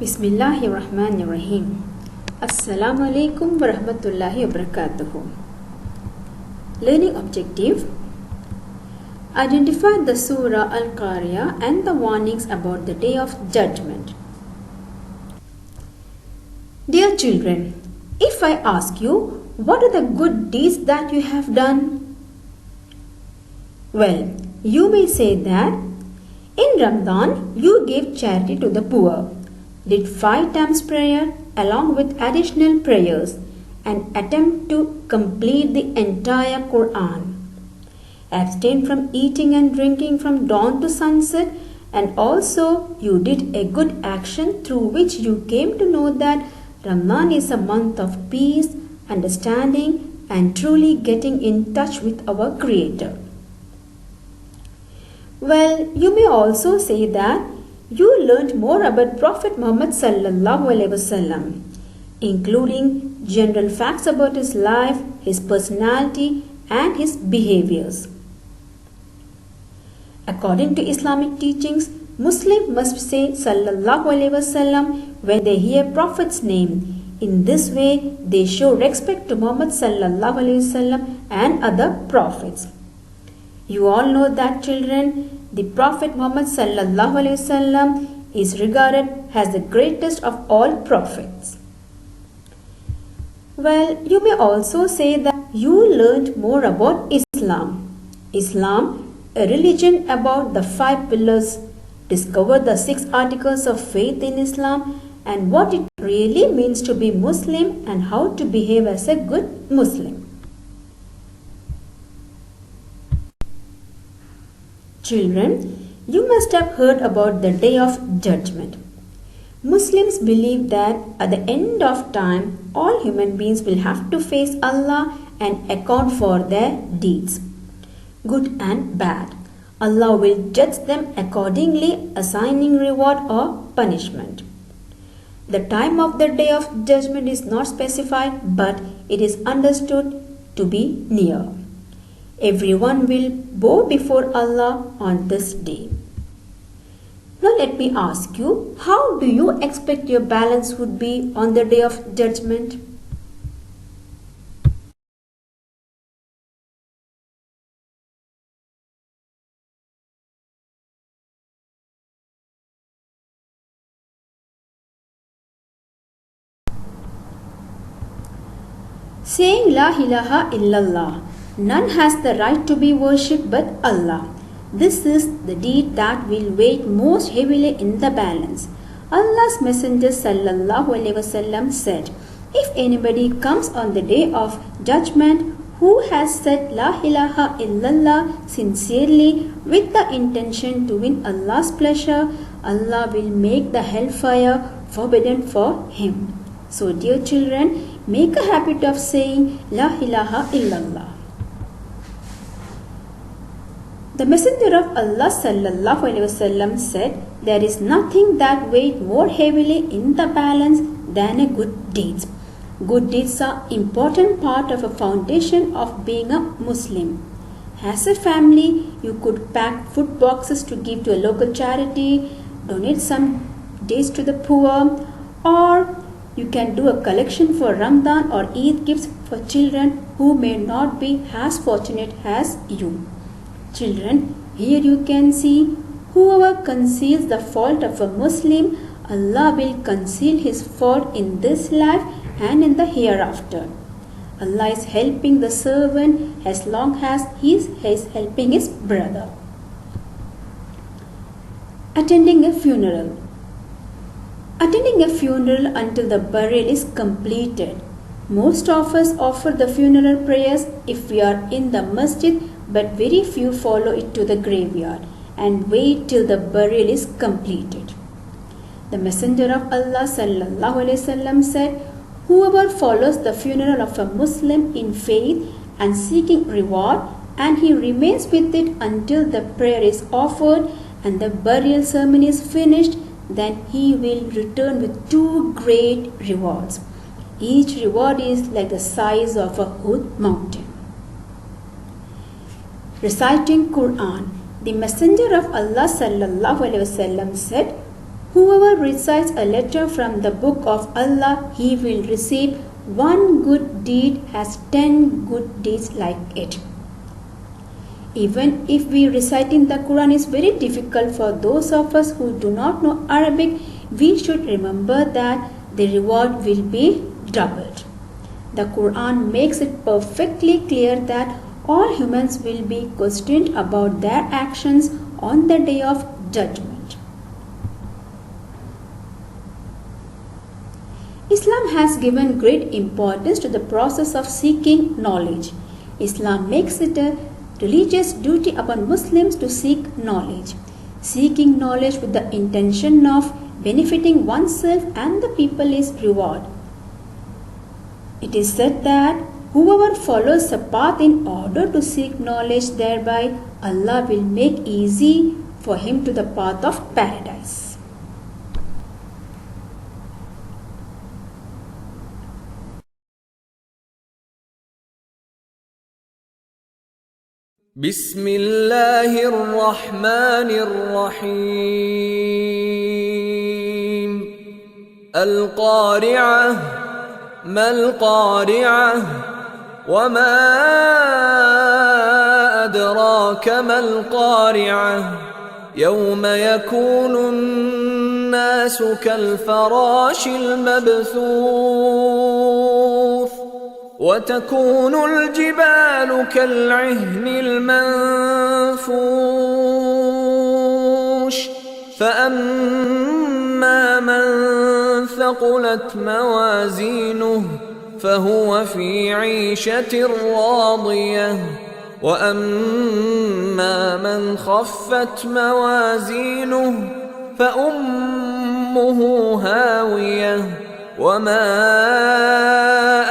Bismillahirrahmanirrahim. Assalamu alaikum wa rahmatullahi wa barakatuhu. Learning objective: identify the Surah Al-Qari'ah and the warnings about the Day of Judgment. Dear children, if I ask you, what are the good deeds that you have done? Well, you may say that in Ramadan you gave charity to the poor, did 5 times prayer along with additional prayers, and attempt to complete the entire Quran. Abstain from eating and drinking from dawn to sunset, and also you did a good action through which you came to know that Ramadan is a month of peace, understanding, and truly getting in touch with our Creator. Well, you may also say that you learned more about Prophet Muhammad sallallahu alaihi wasallam, including general facts about his life, his personality, and his behaviors. According to Islamic teachings, Muslims must say sallallahu alaihi wasallam when they hear Prophet's name. In this way, they show respect to Muhammad sallallahu alaihi wasallam and other prophets. You all know that, children, the Prophet Muhammad sallallahu alaihi wasallam is regarded as the greatest of all prophets. Well, you may also say that you learned more about Islam. Islam, a religion about the 5 pillars, discover the 6 articles of faith in Islam and what it really means to be Muslim and how to behave as a good Muslim. Children, you must have heard about the Day of Judgment. Muslims believe that at the end of time, all human beings will have to face Allah and account for their deeds, good and bad. Allah will judge them accordingly, assigning reward or punishment. The time of the Day of Judgment is not specified, but it is understood to be near. Everyone will bow before Allah on this day. Now let me ask you, how do you expect your balance would be on the Day of Judgment? Saying La ilaha illallah, none has the right to be worshipped but Allah. This is the deed that will weigh most heavily in the balance. Allah's Messenger sallallahu alaihi wasallam said, if anybody comes on the Day of Judgment who has said La ilaha illallah sincerely with the intention to win Allah's pleasure, Allah will make the hellfire forbidden for him. So dear children, make a habit of saying La ilaha illallah. The Messenger of Allah sallallahu alaihi wasallam said, there is nothing that weighs more heavily in the balance than a good deeds. Good deeds are an important part of a foundation of being a Muslim. As a family, you could pack food boxes to give to a local charity, donate some days to the poor, or you can do a collection for Ramadan or Eid gifts for children who may not be as fortunate as you. Children, here you can see, whoever conceals the fault of a Muslim, Allah will conceal his fault in this life and in the hereafter. Allah is helping the servant as long as he is helping his brother. Attending a funeral. Attending a funeral until the burial is completed. Most of us offer the funeral prayers if we are in the masjid, but very few follow it to the graveyard and wait till the burial is completed. The Messenger of Allah sallallahu alaihi wasallam said, whoever follows the funeral of a Muslim in faith and seeking reward, and he remains with it until the prayer is offered and the burial ceremony is finished, then he will return with 2 great rewards. Each reward is like the size of a Uhud mountain. Reciting Quran. The Messenger of Allah sallallahu alaihi wasallam said, Whoever recites a letter from the book of Allah, he will receive one good deed as 10 good deeds like it. Even if we reciting the Quran is very difficult for those of us who do not know Arabic, we should remember that the reward will be doubled. The Quran makes it perfectly clear that all humans will be questioned about their actions on the day of judgment. Islam has given great importance to the process of seeking knowledge. Islam makes it a religious duty upon Muslims to seek knowledge. Seeking knowledge with the intention of benefiting oneself and the people is reward. It is said that whoever follows a path in order to seek knowledge, thereby Allah will make easy for him to the path of paradise. بسم الله الرحمن الرحيم القارعة ما القارعة وما أدراك ما القارعة يوم يكون الناس كالفراش المبثوث وتكون الجبال كالعهن المنفوش فأما من ثقلت موازينه فهو في عيشة راضية وأما من خفت موازينه فأمه هاوية وما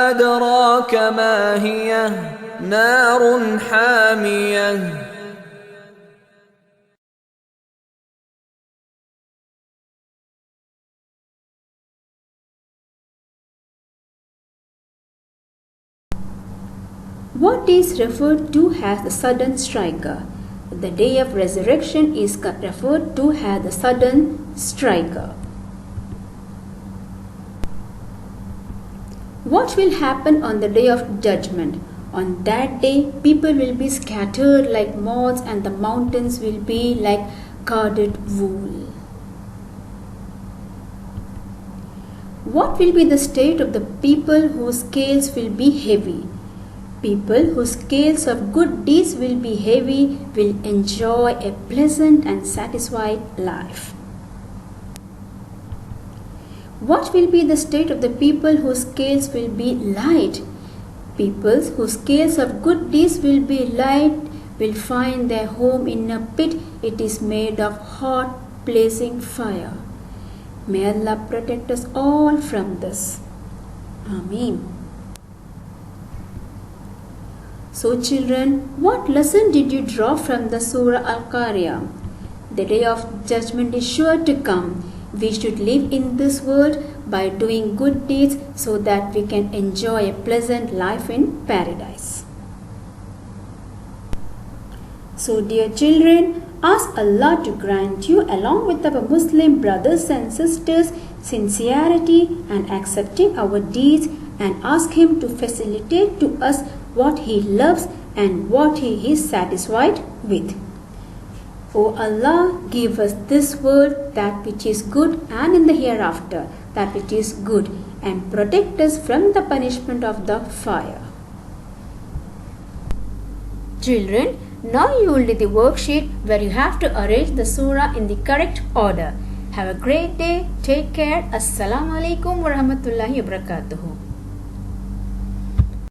أدراك ما هي نار حامية What is referred to as the sudden striker? The day of resurrection is referred to as the sudden striker. What will happen on the day of judgment? On that day, people will be scattered like moths and the mountains will be like carded wool. What will be the state of the people whose scales will be heavy? People whose scales of good deeds will be heavy will enjoy a pleasant and satisfied life. What will be the state of the people whose scales will be light? People whose scales of good deeds will be light will find their home in a pit. It is made of hot, blazing fire. May Allah protect us all from this. Ameen. So children, what lesson did you draw from the Surah Al-Qari'ah? The day of judgment is sure to come. We should live in this world by doing good deeds so that we can enjoy a pleasant life in paradise. So dear children, ask Allah to grant you along with our Muslim brothers and sisters sincerity and accepting our deeds and ask Him to facilitate to us what He loves and what He is satisfied with. O Allah, give us this world that which is good and in the hereafter that which is good and protect us from the punishment of the fire. Children, now you will do the worksheet where you have to arrange the surah in the correct order. Have a great day. Take care. Assalamu alaikum wa rahmatullahi wa barakatuhu.